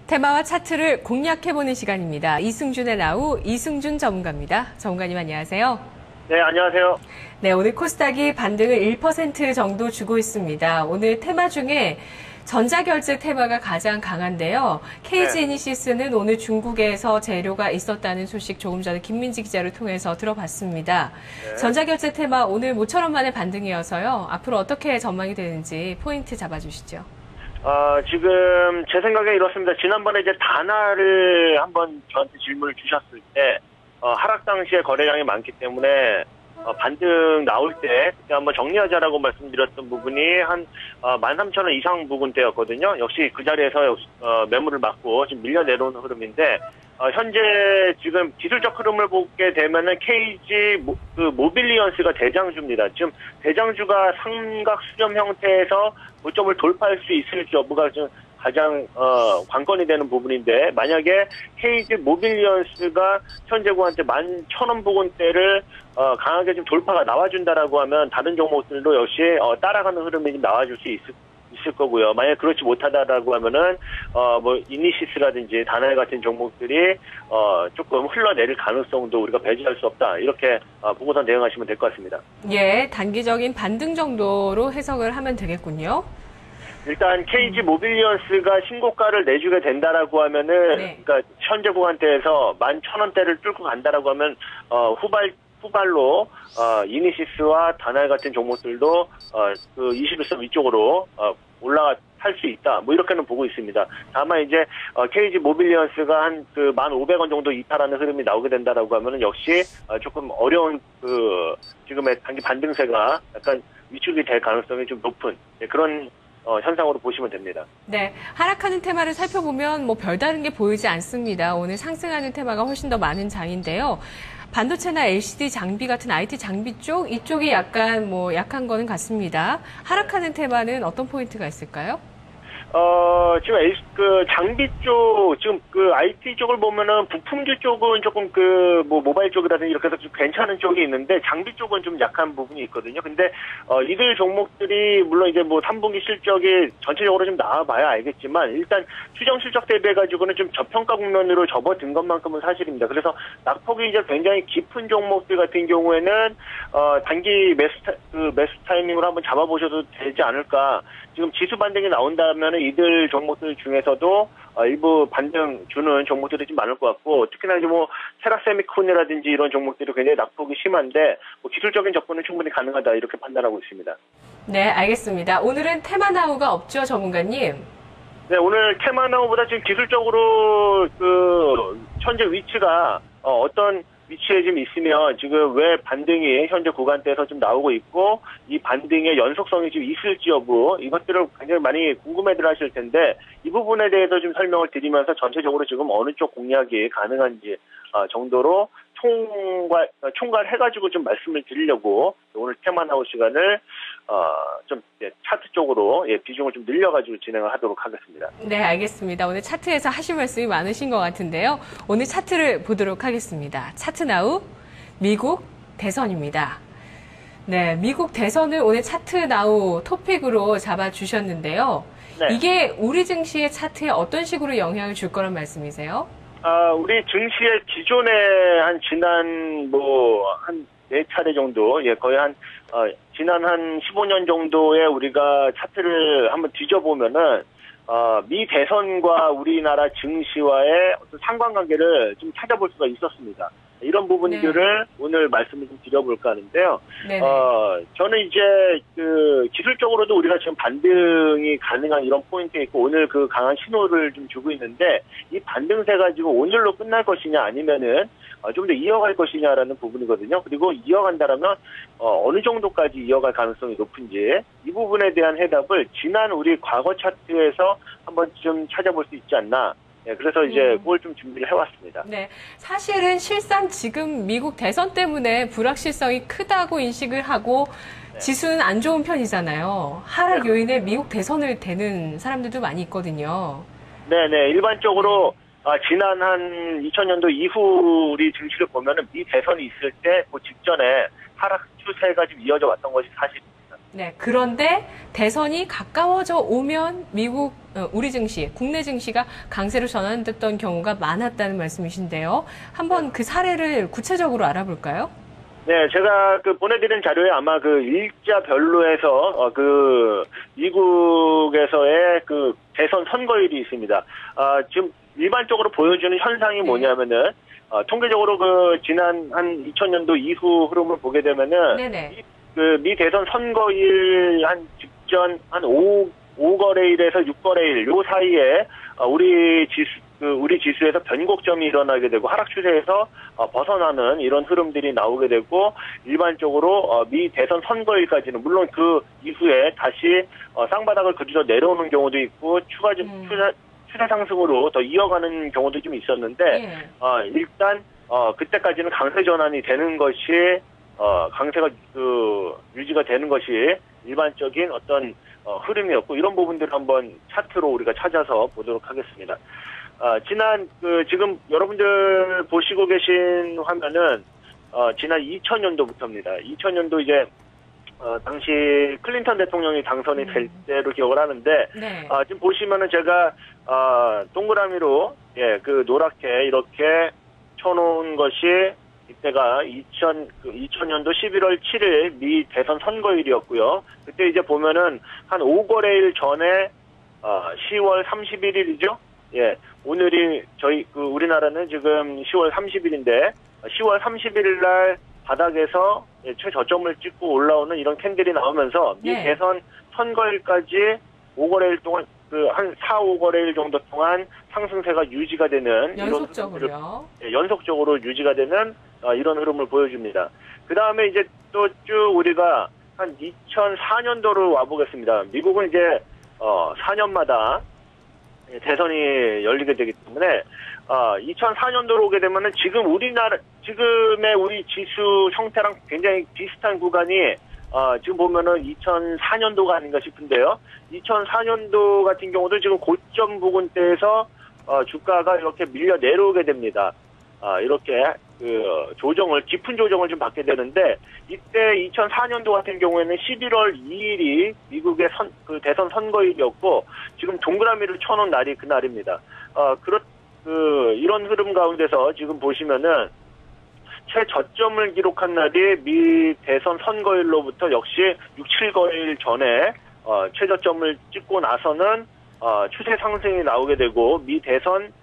테마와 차트를 공략해보는 시간입니다. 이승준의 라우 이승준 전문가입니다. 전문가님 안녕하세요. 네, 안녕하세요. 네, 오늘 코스닥이 반등을 1% 정도 주고 있습니다. 오늘 테마 중에 전자결제 테마가 가장 강한데요. KG에니시스는 오늘 중국에서 재료가 있었다는 소식 조금 전에 김민지 기자를 통해서 들어봤습니다. 네. 전자결제 테마 오늘 모처럼 만의 반등이어서요. 앞으로 어떻게 전망이 되는지 포인트 잡아주시죠. 지금 제 생각에 이렇습니다. 지난번에 이제 단화를 한번 저한테 질문을 주셨을 때 하락 당시에 거래량이 많기 때문에 반등 나올 때 그때 한번 정리하자라고 말씀드렸던 부분이 한 13,000원 이상 부근대였거든요. 역시 그 자리에서 매물을 맞고 지금 밀려 내려오는 흐름인데 현재 지금 기술적 흐름을 보게 되면은 KG 모빌리언스가 대장주입니다. 지금 대장주가 삼각 수렴 형태에서 고점을 돌파할 수 있을지 여부가 좀 가장 관건이 되는 부분인데, 만약에 KG 모빌리언스가 현재 구간대 11,000원 부근대를 강하게 좀 돌파가 나와준다라고 하면 다른 종목들도 역시 따라가는 흐름이 좀 나와줄 수 있을 거고요. 만약 그렇지 못하다라고 하면은 뭐 이니시스라든지 다나엘 같은 종목들이 조금 흘러내릴 가능성도 우리가 배제할 수 없다. 이렇게 보고선 대응하시면 될 것 같습니다. 예, 단기적인 반등 정도로 해석을 하면 되겠군요. 일단 KG 모빌리언스가 신고가를 내주게 된다라고 하면은, 네. 그러니까 현재 구간대에서 11,000원대를 뚫고 간다라고 하면 후발로 이니시스와 다나엘 같은 종목들도 그 21선 위쪽으로 올라갈 수 있다. 뭐 이렇게는 보고 있습니다. 다만 이제 KG 모빌리언스가 한 그 1,500원 정도 이탈하는 흐름이 나오게 된다라고 하면은 역시 조금 어려운 그 지금의 단기 반등세가 약간 위축이 될 가능성이 좀 높은 그런 현상으로 보시면 됩니다. 네, 하락하는 테마를 살펴보면 뭐 별다른 게 보이지 않습니다. 오늘 상승하는 테마가 훨씬 더 많은 장인데요. 반도체나 LCD 장비 같은 IT 장비 쪽, 이쪽이 약간 뭐 약한 거는 같습니다. 하락하는 테마는 어떤 포인트가 있을까요? 지금 그 장비 쪽, 지금 그 IT 쪽을 보면은 부품주 쪽은 조금 그 뭐 모바일 쪽이라든지 이렇게 해서 좀 괜찮은 쪽이 있는데 장비 쪽은 좀 약한 부분이 있거든요. 근데 이들 종목들이 물론 이제 뭐 3분기 실적이 전체적으로 좀 나와봐야 알겠지만 일단 추정 실적 대비해가지고는 좀 저평가 국면으로 접어든 것만큼은 사실입니다. 그래서 낙폭이 이제 굉장히 깊은 종목들 같은 경우에는 단기 매수 타이밍으로 한번 잡아보셔도 되지 않을까. 지금 지수 반등이 나온다면 이들 종목들 중에서도 일부 반등 주는 종목들이 좀 많을 것 같고, 특히나 이제 뭐 테라세미콘이라든지 이런 종목들이 굉장히 낙폭이 심한데 뭐 기술적인 접근은 충분히 가능하다 이렇게 판단하고 있습니다. 네, 알겠습니다. 오늘은 테마나우가 없죠, 전문가님? 네, 오늘 테마나우보다 지금 기술적으로 그 현재 위치가 어떤 위치에 지금 있으면 지금 왜 반등이 현재 구간대에서 좀 나오고 있고 이 반등의 연속성이 지금 있을지 여부 이것들을 굉장히 많이 궁금해들 하실 텐데 이 부분에 대해서 좀 설명을 드리면서 전체적으로 지금 어느 쪽 공략이 가능한지 정도로 총괄해가지고 좀 말씀을 드리려고 오늘 테마나우 시간을 좀 차트 쪽으로 비중을 좀 늘려가지고 진행을 하도록 하겠습니다. 네, 알겠습니다. 오늘 차트에서 하실 말씀이 많으신 것 같은데요. 오늘 차트를 보도록 하겠습니다. 차트나우 미국 대선입니다. 네, 미국 대선을 오늘 차트나우 토픽으로 잡아주셨는데요. 네. 이게 우리 증시의 차트에 어떤 식으로 영향을 줄 거란 말씀이세요? 우리 증시의 기존에 지난 한 4차례 정도, 거의 지난 한 15년 정도에 우리가 차트를 한번 뒤져보면은, 미 대선과 우리나라 증시와의 어떤 상관관계를 좀 찾아볼 수가 있었습니다. 이런 부분들을 네. 오늘 말씀을 좀 드려볼까 하는데요. 저는 이제 그 기술적으로도 우리가 지금 반등이 가능한 이런 포인트에 있고 오늘 그 강한 신호를 좀 주고 있는데 이 반등세가 지금 오늘로 끝날 것이냐 아니면은 좀 더 이어갈 것이냐라는 부분이거든요. 그리고 이어간다라면 어느 정도까지 이어갈 가능성이 높은지 이 부분에 대한 해답을 지난 우리 과거 차트에서 한번 좀 찾아볼 수 있지 않나. 네, 그래서 이제 그걸 좀 준비를 해왔습니다. 네, 사실은 실상 지금 미국 대선 때문에 불확실성이 크다고 인식을 하고 네. 지수는 안 좋은 편이잖아요. 하락 네. 요인에 미국 대선을 대는 사람들도 많이 있거든요. 네네, 일반적으로 지난 한 2000년도 이후 우리 증시를 보면은 미 대선이 있을 때 그 직전에 하락 추세가 좀 이어져 왔던 것이 사실입니다. 네, 그런데 대선이 가까워져 오면 우리 증시, 국내 증시가 강세로 전환됐던 경우가 많았다는 말씀이신데요. 한번 그 사례를 구체적으로 알아볼까요? 네, 제가 보내드린 자료에 아마 일자별로에서 미국에서의 대선 선거일이 있습니다. 지금 일반적으로 보여주는 현상이 뭐냐면은 통계적으로 지난 한 2000년도 이후 흐름을 보게 되면은 네네. 미 대선 선거일 직전 5거래일에서 6거래일 요 사이에 우리 지수에서 변곡점이 일어나게 되고 하락 추세에서 벗어나는 이런 흐름들이 나오게 되고 일반적으로 미 대선 선거일까지는 물론 그 이후에 다시 쌍바닥을 그리러 내려오는 경우도 있고 추세 상승으로 더 이어가는 경우도 좀 있었는데 일단 그때까지는 강세 전환이 되는 것이 강세가 유지가 되는 것이 일반적인 어떤 흐름이었고 이런 부분들을 한번 차트로 우리가 찾아서 보도록 하겠습니다. 지난 지금 여러분들 보시고 계신 화면은 지난 2000년도부터입니다. 2000년도 이제 당시 클린턴 대통령이 당선이 될 때로 기억을 하는데 네. 지금 보시면은 제가 동그라미로 노랗게 이렇게 쳐놓은 것이 이때가 2000년도 11월 7일 미 대선 선거일이었고요. 그때 이제 보면은 한 5거래일 전에 10월 31일이죠. 예. 오늘이 우리나라는 지금 10월 30일인데 10월 31일 날 바닥에서 최저점을 찍고 올라오는 이런 캔들이 나오면서 미 대선 선거일까지 5거래일 동안 한 4, 5거래일 정도 동안 상승세가 유지가 되는 연속적으로요. 연속적으로 유지가 되는 이런 흐름을 보여줍니다. 그 다음에 이제 또 쭉 우리가 한 2004년도로 와보겠습니다. 미국은 이제 4년마다 대선이 열리게 되기 때문에 2004년도로 오게 되면은 지금의 우리 지수 형태랑 굉장히 비슷한 구간이 지금 보면은 2004년도가 아닌가 싶은데요. 2004년도 같은 경우도 지금 고점 부근대에서 주가가 이렇게 밀려 내려오게 됩니다. 이렇게 깊은 조정을 좀 받게 되는데 이때 2004년도 같은 경우에는 11월 2일이 미국의 대선 선거일이었고 지금 동그라미를 쳐놓은 날이 그날입니다. 이런 흐름 가운데서 지금 보시면은 최저점을 기록한 날이 미 대선 선거일로부터 역시 6, 7거일 전에 최저점을 찍고 나서는 추세 상승이 나오게 되고 미 대선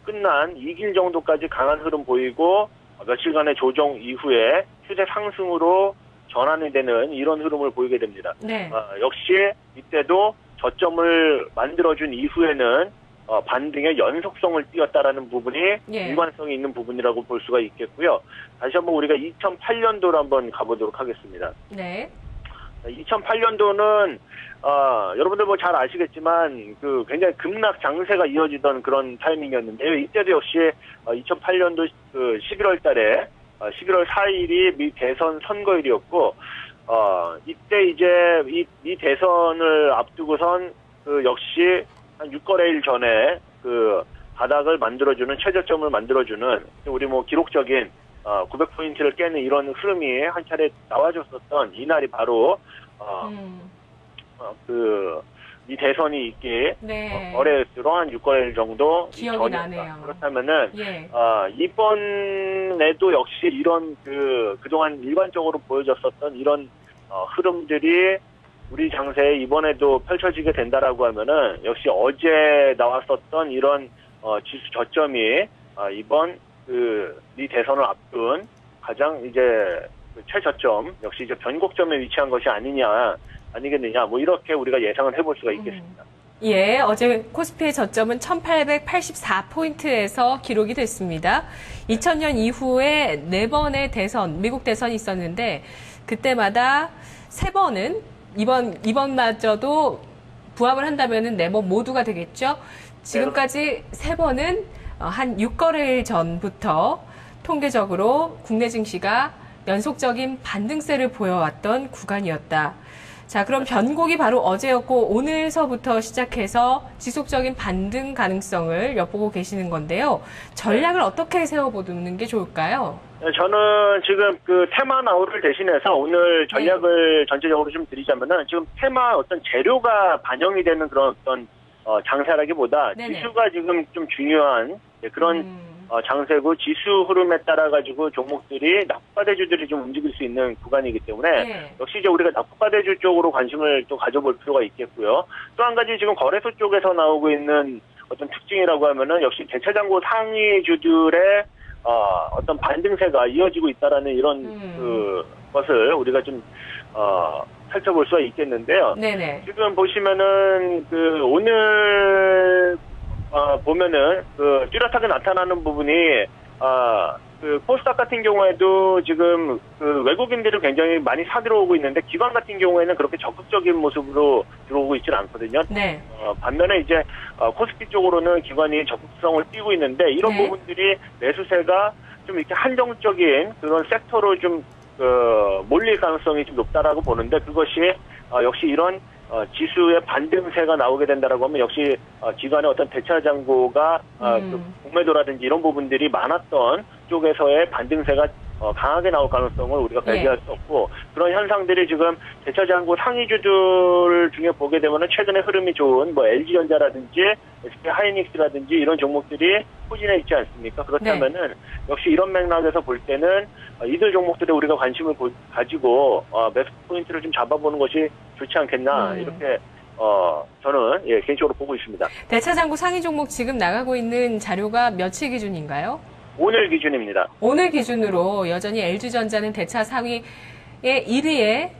끝난 2길 정도까지 강한 흐름 보이고 며칠간의 조정 이후에 추세 상승으로 전환이 되는 이런 흐름을 보이게 됩니다. 네. 역시 이때도 저점을 만들어준 이후에는 반등의 연속성을 띄었다라는 부분이 일관성이 있는 부분이라고 볼 수가 있겠고요. 다시 한번 우리가 2008년도로 한번 가보도록 하겠습니다. 네. 2008년도는 여러분들 잘 아시겠지만 굉장히 급락 장세가 이어지던 그런 타이밍이었는데요. 이때도 역시 2008년도 11월 달에 11월 4일이 미 대선 선거일이었고 이때 이제 이 대선을 앞두고선 역시 한 6거래일 전에 바닥을 만들어주는 최저점을 만들어주는 우리 기록적인 900포인트를 깨는 이런 흐름이 한 차례 나와줬었던 이날이 바로 이 대선이 있기 어뢰수로 한 6거래일 정도 기억이 나네요. 그렇다면은 이번에도 역시 이런 그동안 일반적으로 보여졌었던 이런 흐름들이 우리 장세에 이번에도 펼쳐지게 된다라고 하면은 역시 어제 나왔었던 이런 지수 저점이 이번 이 대선을 앞둔 가장 이제 최저점 역시 이제 변곡점에 위치한 것이 아니겠느냐 이렇게 우리가 예상을 해볼 수가 있겠습니다. 예, 어제 코스피의 저점은 1884포인트에서 기록이 됐습니다. 2000년 이후에 4번의 미국 대선이 있었는데 그때마다 3번은 이번마저도 부합을 한다면은 4번 모두가 되겠죠. 지금까지 3번은 한 6거래일 전부터 통계적으로 국내 증시가 연속적인 반등세를 보여왔던 구간이었다. 자, 그럼 변곡이 바로 어제였고 오늘서부터 시작해서 지속적인 반등 가능성을 엿보고 계시는 건데요. 전략을 어떻게 세워보는 게 좋을까요? 네, 저는 지금 그 테마 나우를 대신해서 오늘 전략을 전체적으로 좀 드리자면은 지금 테마 어떤 재료가 반영이 되는 그런 어떤 장세라기보다 네네. 지수가 지금 좀 중요한 그런 장세고 지수 흐름에 따라 가지고 종목들이 납부과대주들이 좀 움직일 수 있는 구간이기 때문에 네. 역시 이제 우리가 납부과대주 쪽으로 관심을 또 가져볼 필요가 있겠고요. 또 한 가지 지금 거래소 쪽에서 나오고 있는 어떤 특징이라고 하면은 역시 대차장고 상위주들의 어떤 반등세가 이어지고 있다라는 이런 것을 우리가 좀 살펴볼 수가 있겠는데요. 네네. 지금 보시면은 그 오늘 보면은 그 뚜렷하게 나타나는 부분이 그 코스닥 같은 경우에도 지금 그 외국인들이 굉장히 많이 사들어오고 있는데 기관 같은 경우에는 그렇게 적극적인 모습으로 들어오고 있지는 않거든요. 네. 반면에 이제 코스피 쪽으로는 기관이 적극성을 띄고 있는데 이런 네. 부분들이 매수세가 좀 이렇게 한정적인 그런 섹터로 좀 몰릴 가능성이 좀 높다라고 보는데 그것이 역시 이런 지수의 반등세가 나오게 된다라고 하면 역시 기관의 어떤 대차 잔고가 그 공매도라든지 이런 부분들이 많았던 쪽에서의 반등세가 강하게 나올 가능성을 우리가 배제할 수 없고 그런 현상들이 지금 대차 잔고 상위주들 중에 보게 되면은 최근에 흐름이 좋은 뭐 LG전자라든지 SK 하이닉스라든지 이런 종목들이 포진해 있지 않습니까? 그렇다면은 역시 이런 맥락에서 볼 때는 이들 종목들에 우리가 관심을 가지고 매수 포인트를 좀 잡아보는 것이 좋지 않겠나 이렇게 저는 개인적으로 보고 있습니다. 대차장고 상위 종목 지금 나가고 있는 자료가 며칠 기준인가요? 오늘 기준입니다. 오늘 기준으로 여전히 LG전자는 대차 상위의 1위에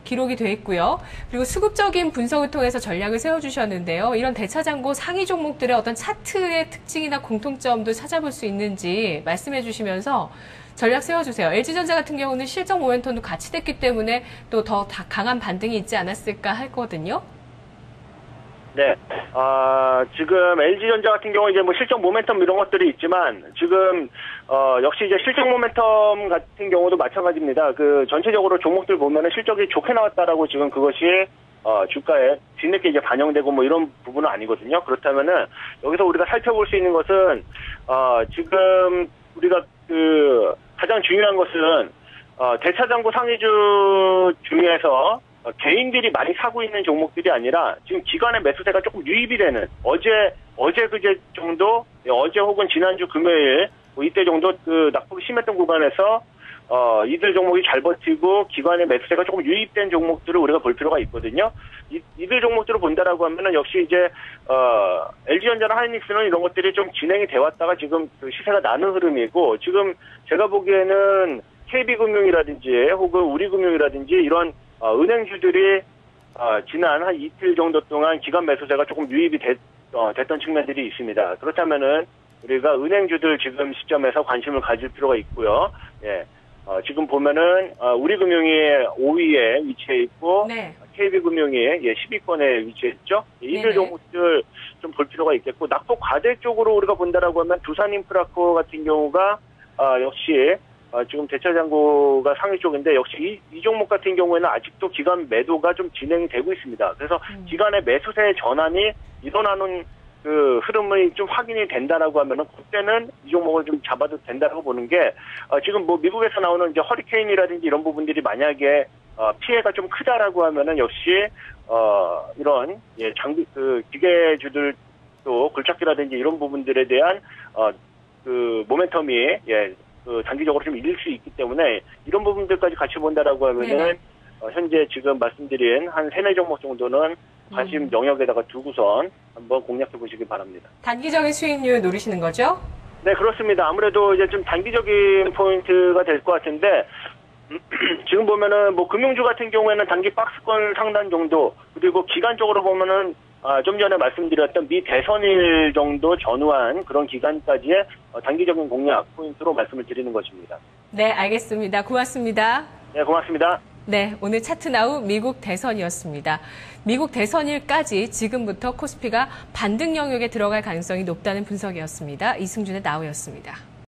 기록이 돼 있고요. 그리고 수급적인 분석을 통해서 전략을 세워주셨는데요. 이런 대차장고 상위 종목들의 어떤 차트의 특징이나 공통점도 찾아볼 수 있는지 말씀해 주시면서 전략 세워주세요. LG전자 같은 경우는 실적 모멘텀도 같이 됐기 때문에 또 더 강한 반등이 있지 않았을까 하거든요. 네. 지금 LG전자 같은 경우 이제 뭐 실적 모멘텀 이런 것들이 있지만 지금 역시 이제 실적 모멘텀 같은 경우도 마찬가지입니다. 그 전체적으로 종목들 보면은 실적이 좋게 나왔다라고 지금 그것이 주가에 뒤늦게 이제 반영되고 뭐 이런 부분은 아니거든요. 그렇다면은 여기서 우리가 살펴볼 수 있는 것은 지금 우리가 그 가장 중요한 것은 대차장고 상위주 중에서 개인들이 많이 사고 있는 종목들이 아니라 지금 기관의 매수세가 조금 유입이 되는 어제 그제 정도 어제 혹은 지난주 금요일 뭐 이때 정도 그 낙폭이 심했던 구간에서 이들 종목이 잘 버티고 기관의 매수세가 조금 유입된 종목들을 우리가 볼 필요가 있거든요. 이들 종목들을 본다라고 하면은 역시 이제 LG전자나 하이닉스는 이런 것들이 좀 진행이 돼 왔다가 지금 그 시세가 나는 흐름이고 지금 제가 보기에는 KB금융이라든지 혹은 우리금융이라든지 이런 은행주들이 지난 한 이틀 정도 동안 기관 매수세가 조금 유입이 됐던 측면들이 있습니다. 그렇다면은 우리가 은행주들 지금 시점에서 관심을 가질 필요가 있고요. 예. 지금 보면은 우리금융이 5위에 위치해 있고 네. KB금융이 10위권에 위치해 있죠. 이들 네네. 종목들 좀 볼 필요가 있겠고 낙폭 과대 쪽으로 우리가 본다라고 하면 두산인프라코 같은 경우가 역시 지금 대차장고가 상위 쪽인데 역시 이 종목 같은 경우에는 아직도 기관 매도가 좀 진행이 되고 있습니다. 그래서 기관의 매수세 전환이 일어나는 그 흐름이 좀 확인이 된다라고 하면은 그때는 이 종목을 좀 잡아도 된다라고 보는 게 지금 뭐 미국에서 나오는 이제 허리케인이라든지 이런 부분들이 만약에 피해가 좀 크다라고 하면은 역시 이런 장비 그 기계주들도 굴착기라든지 이런 부분들에 대한 그 모멘텀이 그 단기적으로 좀 잃을 수 있기 때문에 이런 부분들까지 같이 본다라고 하면은 현재 지금 말씀드린 한 3, 4종목 정도는 관심 영역에다가 두고선 한번 공략해 보시기 바랍니다. 단기적인 수익률 노리시는 거죠? 네, 그렇습니다. 아무래도 이제 좀 단기적인 포인트가 될 것 같은데 지금 보면은 뭐 금융주 같은 경우에는 단기 박스권 상단 정도 그리고 기간적으로 보면은 좀 전에 말씀드렸던 미 대선일 정도 전후한 그런 기간까지의 단기적인 공략 포인트로 말씀을 드리는 것입니다. 네, 알겠습니다. 고맙습니다. 네, 고맙습니다. 네, 오늘 차트나우 미국 대선이었습니다. 미국 대선일까지 지금부터 코스피가 반등 영역에 들어갈 가능성이 높다는 분석이었습니다. 이승준의 나우였습니다.